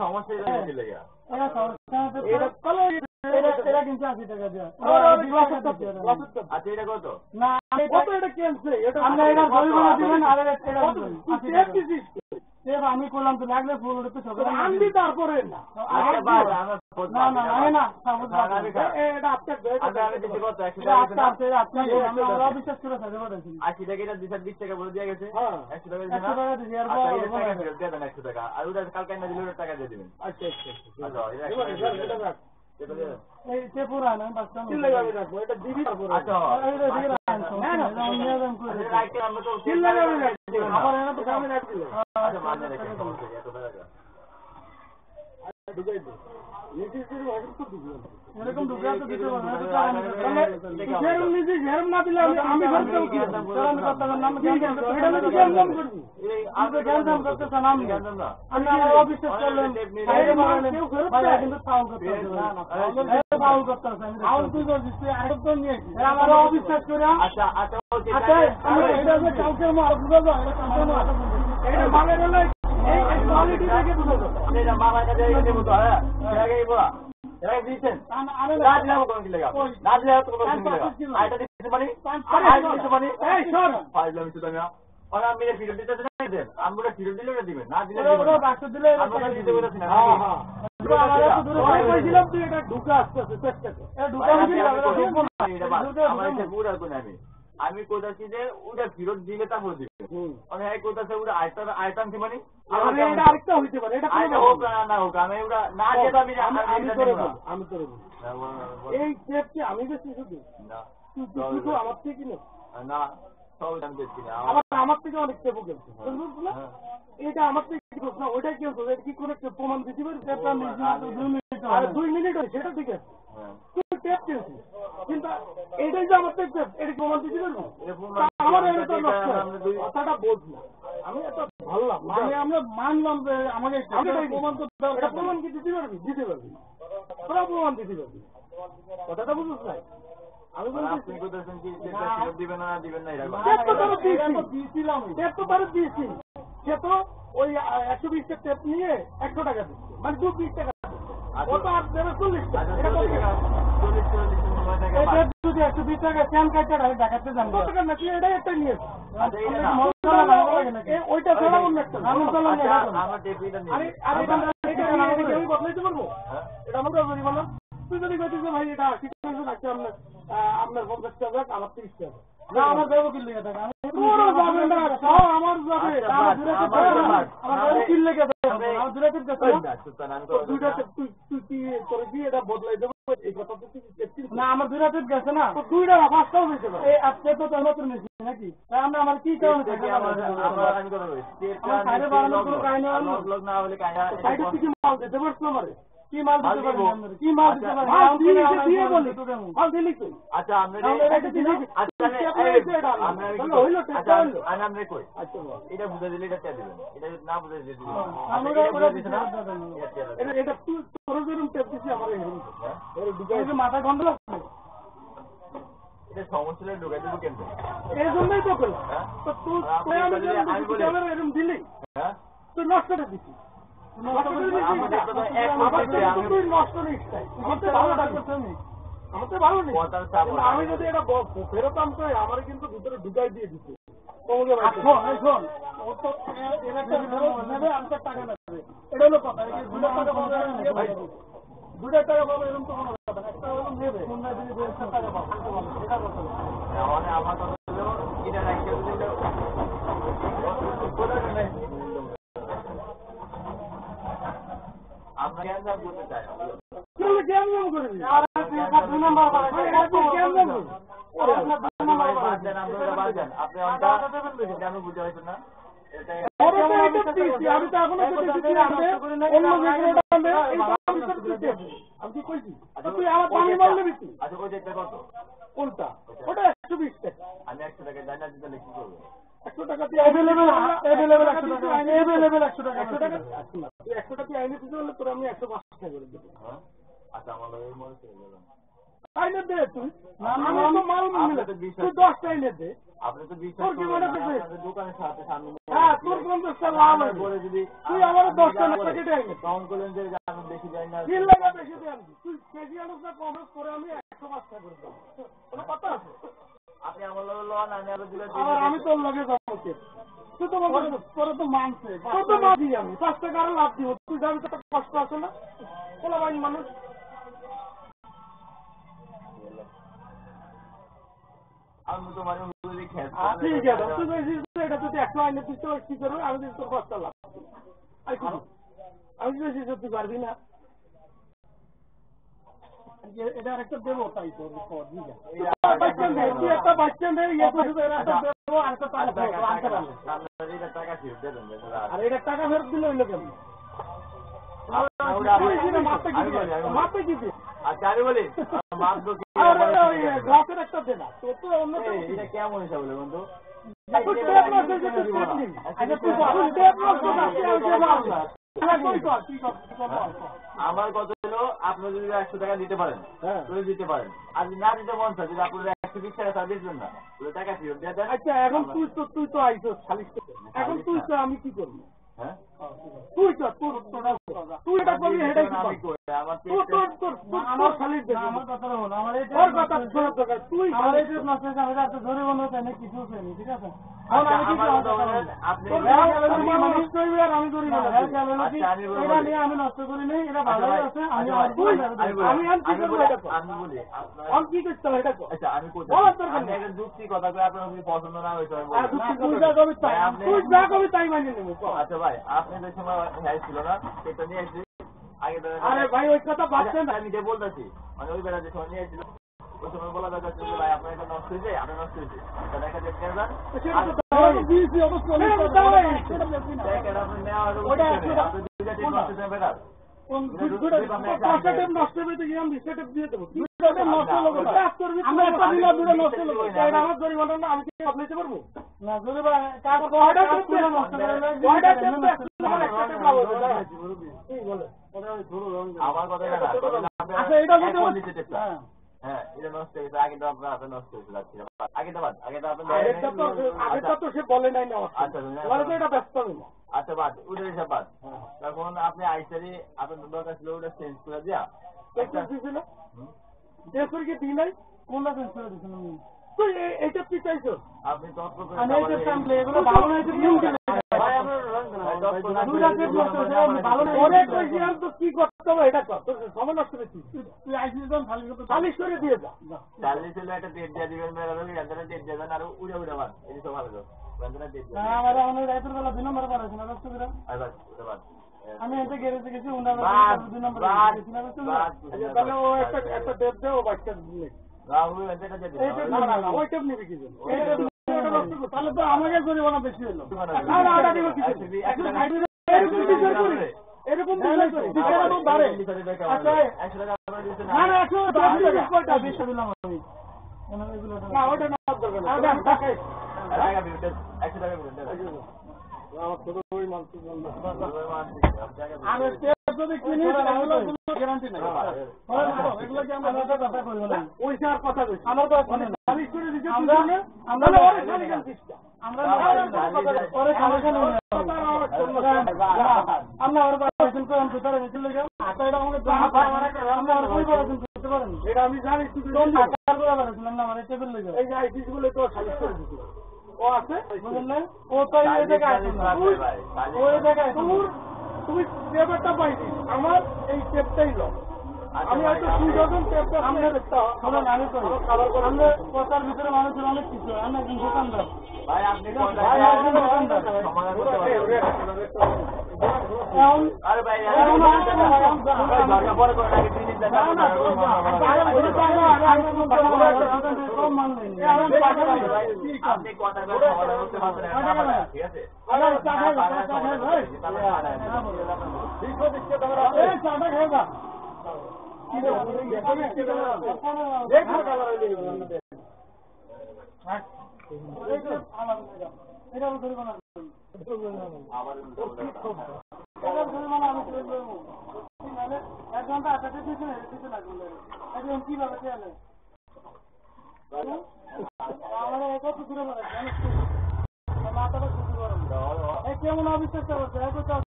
সমস্যা এটা কিন্তু 80 টাকা দেওয়া। আচ্ছা এটা কত? না এটা কেনছে এটা আমরা এটা জরিমানা দিবেন আর এটা আমি করলাম তো লাগলে ফুল তো সব আনবি তারপরে না না না না এটা আপনার আমরা বিশ্বাস করে থাকে বলেছি 80 টাকা এটা 20 টাকা বলে দিয়ে গেছে 100 টাকা দিবেন 100 টাকা দিয়ে আর 100 টাকা আর ওটা কালকে না দিলে টাকা দিয়ে দিবেন। আচ্ছা আচ্ছা এই সে পুরা না বাস কি লাগাবে রাখবো এটা দিবি তারপরে আচ্ছা এটা দিয়ে রাখবো না না নিয়ম করে রাখতে আমরা তো কি লাগাবে আবার এনা তো কামে রাখ দিল আচ্ছা মানে রেখে সমস্যা এত টাকা ঢুকাই দে নিচের ওয়ার্ড তো দিবি এরকম ঢুকা তো দিতে পারবে না তাহলে যেরম নিজে যেরম না দিলে আমি করতে আমি করতে নাম এটা আমি জ্ঞান দাম করব এই আমি জ্ঞান দাম করতে নাম জ্ঞান দাম না আমি আমার অফিসে চললাম বাইরে মারলেন ভাই কিন্তু ফাউল করতে না না ফাউল করতে আমি ফাউল তুই করছিস তুই আরেকজন নিয়ে আমার অফিসে করে আচ্ছা আচ্ছা আচ্ছা আমি এটা যে কালকে আমার বুঝাবো এটা কালকে এটা মানে হলো এই কোয়ালিটি থেকে বুঝাবো এটা মামাটা দিয়ে দেব তো হ্যাঁ এটাই বলা এটাই দিছেন না দিলে কোন কি লাগা না দিলে তো কোন কি লাগা আইটা দিতে মানে আইটা দিতে মানে এই শোন ফাইল আমি তো না আর আমি এর ফিরে দিতে না দেন আমরা ফিরে দিলে না দিবেন না দিলে ওরা বাক্স দিলে আমরা দিতে বলেছি না হ্যাঁ হ্যাঁ আমি কইছিলাম তুই এটা ঢুকা আসছে চেষ্টা কর এটা ঢুকা আমার পুরো কোন আমি কোথাছি যে ওটা ফিরত দিলে তারপর দিবে মানে এই কোথাছে ওটা আইটেম কি মানে এটা আরেকটা হইতে পারে এটা আইটা হোক না হোক আমি ওটা না দিয়ে আমি করে এই স্টেপ কি আমি বেশি শুধু না তুই আমার থেকে কিনে না সব দাম দিচ্ছি না আমার থেকে অনেক স্টেপ গেছে বুঝলি না এটা আমার থেকে কি না ওইটা কি হতো এটা কি করে প্রমাণ দিতে পারি স্টেপটা আমি 2 মিনিট আর 2 মিনিট হয় সেটা ঠিক আছে তুই স্টেপ কিনছিস কিন্তু এইটাই যে আমার স্টেপ এটা প্রমাণ দিতে পারবো আমার এটা কথাটা বোঝ না আমি এটা ভাবলাম মানে আমরা মানলাম যে আমাকে প্রমাণ করতে এটা প্রমাণ কি দিতে পারবি তোরা প্রমাণ দিতে পারবি কথাটা বুঝছিস না আমি বলছি আপনি কোথাছেন কি যেটা ফেরত দিবেন না দিবেন না এরকম টেপ তো তারা দিয়েছি সে তো ওই 120 টা টেপ নিয়ে 100 টাকা দিচ্ছে মানে 220 টাকা ও তো আর দেবে 40 টাকা এটা কত টাকা 120 টাকা স্ক্যান কাটতে দেখাতে জানবো কত টাকা নাকি এটা একটা নিয়েছে ওইটা ছাড়া অন্য একটা আমার টেপিটা নিয়ে আরে এটা আমি বদলাইতে পারবো এটা আমরা জরিমানা তুই যদি কইছিস ভাই এটা 80 টাকা রাখতে আপনার 50 টাকা আমার 30 টাকা না আমার দেবো কি লেগে থাকে তোর যাবে না আমার যাবে আমার কি লেগে থাকে আমার দূরে থেকে দুইটা তুই তোর দিয়ে এটা বদলাই দেবো এই কথা তো তুই না আমার দূরে থেকে গেছে না তো দুইটা পাঁচটাও হইতে পারে এই আজকে তো তোমরা তো নিছি নাকি তাই আমরা আমার কি কারণ থাকে আমরা আমি কথা বলি আমার সাইডে বানানো কোনো কাহিনী লগ না হলে কাহিনী সাইডে কি মাল দিতে পারছ আমারে কি মাল দিতে পারবো কি মাল দিতে পারবো মাল দিয়ে বলি মাল দিলি তুই আচ্ছা আমরা আচ্ছা আমরা কই আচ্ছা এটা বুঝা দিলে এটা চা দিবেন এটা না বুঝা দিলে দিবেন এটা তুই তোর যেরকম টেপ দিছি আমার এই দুটো মাথা গন্ডল আছে এটা সমস্যা ঢুকাই দেবো কেন এই জন্যই তো কই তো তুই আমি বলি এরকম দিলি হ্যাঁ তুই নষ্ট করে দিছিস আমি যদি এটা ফেরতাম তো আমার কিন্তু ভিতরে ঢুকাই দিয়ে দিচ্ছে টাকা নেবে এটা হলো কথা 2 টাকা পাবো এরকম তো কোনো কথা একটা হলো নেবে টাকা পাবো এটা কথা আমার কথা হলো এটা রাখতে আমরা কেন বলতে চাই কেন করবি আর 2 নাম্বার আপনি আমি বুঝতে পারছেন না আমি তো এখনো আমি কি কইছি তুই আমার পানি মাল নিবি তুই আচ্ছা ওই যেটা কত কোনটা ওটা 120 টাকা আমি 100 টাকা জানা দিতে কি করব 100 টাকা দিয়ে अवेलेबल 100 টাকা अवेलेबल 100 টাকা তুই 100 টাকা আইনে দিতে হলে তোর আমি 105 টাকা করে দেব আচ্ছা আমার এই মনে ছিল আইনে দে তুই তুই 10টা এনে দে। আপনি তো বিশ্বাস দোকানের সাথে সামনে হ্যাঁ তোর 50টা লাভ বলে যদি তুই আমার 10টা টাকা কেটে আইলে কাউন্ট করলেন যে আমি বেশি যাই না তিন টাকা বেশি দিয়ে আনবি তুই কেজি আনুস না কম করে আমি 105 টাকা করে দেবো কোনো কথা আছে আপনি আমার লগে লন আমি আরো দিলে আর আমি তোর লগে যাবো কে তুই তো তোর তো মানছে তোর তো মাঝি আমি 5 টাকা আর লাভ দিব তুই যাবি তো কষ্ট আছে না বলা ভাই মানুষ আমি তো মানে ঠিক আছে তুই বেশি এটা তুই 100 আইনে তুই তো কি করবি আমি তোর 5 টাকা লাভ আমি বেশি সত্যি পারবি না এটা আরেকটা দেবো তাই তো একটা বাচ্চা নেই দেবো আরেকটা টাকা ফেরত দেবেন আর এটা টাকা ফেরত দিলে হইলো কেমন মাপে কি আচ্ছা আমি বলি গ্লাসের একটা দে না তোর তো অন্য এটা কেমন হিসাব বলে বন্ধু আমার কত হলো আপনি যদি 100 টাকা দিতে পারেন তুই দিতে পারেন আর যদি না দিতে মন চায় যদি আপনার 120 টাকা তার দিবেন না টাকা ফেরত দিয়ে দেন। আচ্ছা এখন তুই তো আইছো খালি এখন তুই তো আমি কি করবো হ্যাঁ তুই তো তুই এটা করবি এটাই কি করবি আমার খালি আমার কথা হলো আমার এই কথা শোনার দরকার তুই আমার এই নষ্ট আমি রাতে ধরে বন্ধ তাই কিছু হয়নি ঠিক আছে এখন আমি কি আপনি মানুষ কইবি আর আমি করি না এটা নিয়ে আমি নষ্ট করি নাই এটা ভালো আছে আমি কি করব এটা আমি বলি আমি কি করতে হবে এটা আচ্ছা আমি কোথায় আমি একটা যুক্তি কথা কই আপনার যদি পছন্দ না হয় তুই যা করবি তাই মানিয়ে নেব আচ্ছা ভাই আপনি যে সময় হ্যাঁ ছিল না সেটা নিয়ে আসছি আগে আরে ভাই ওই কথা বাদছেন আমি যে বলতেছি মানে ওই বেলা যে সময় নিয়ে আসছিল ওই সময় বলা যাচ্ছে যে ভাই আপনার এটা নষ্ট হয়েছে আপনার নষ্ট হয়েছে দেখা যাচ্ছে আপনি নেওয়া বেটার নষ্ট হবে তো আমি সেটা দিয়ে দেবো আমার জরিমানা না আমি কি নিতে পারবো না যদি আমার কথা হ্যাঁ এটা নষ্ট হয়েছে আগে তো আপনার নষ্ট হয়েছে আগে তো আগেটা তো সে বলে নাই না আচ্ছা এটা ব্যস্ত হবে না আচ্ছা বাদ ওটা হিসাব বাদ তখন আপনি আইসারি আপনার দরকার ছিল ওটা চেঞ্জ করে দিয়া দিয়েছিল কি দিই নাই কোনটা চেঞ্জ করে দিয়েছিল তুই এইটা কি চাইছো আপনি তত্ত্ব করে এগুলো ভালো নয় কি করতে হবে এটা কর তোর সময় নষ্ট করেছিস তুই আইসিস খালিশ করে দিয়ে যা চালিয়ে ছিল একটা ডেট দিয়ে দিবেন ডেট দিয়ে দেন আর উড়ে উড়ে বাদ এই তো ভালো আমি এতে গ্যারেজে গেছি একটা ডেট দেবো বাচ্চা তাহলে তো আমাকে জরিমানা বেশি হলো এরকম ওটা না যদি কিনি গ্যারান্টি নেই ওইটার কথা বলছি আমার তো খালিশ করে দিচ্ছে আমরা আমি জানি আমার টেবিল লেগে এই যে আইসিস গুলো তো খালিশ করে দিচ্ছিল ও আছে ও তো এই জায়গায় তুমি পেপারটা পাইনি আমার এই টেপটাই লো আমি হয়তো 2 টেপটা সামনে দেখতে আমি করি আমরা কথার ভিতরে মানুষের অনেক কিছু আমি একজন দোকানদার ভাই আপনি আরে ভাই পরে করে আগে জিনিস দেখা আপনি কথা বলতে পারবেন ঠিক আছে আমার কত দূরে মানে মাথাটা শুরু করেন কেমন অবিশ্বাস করছে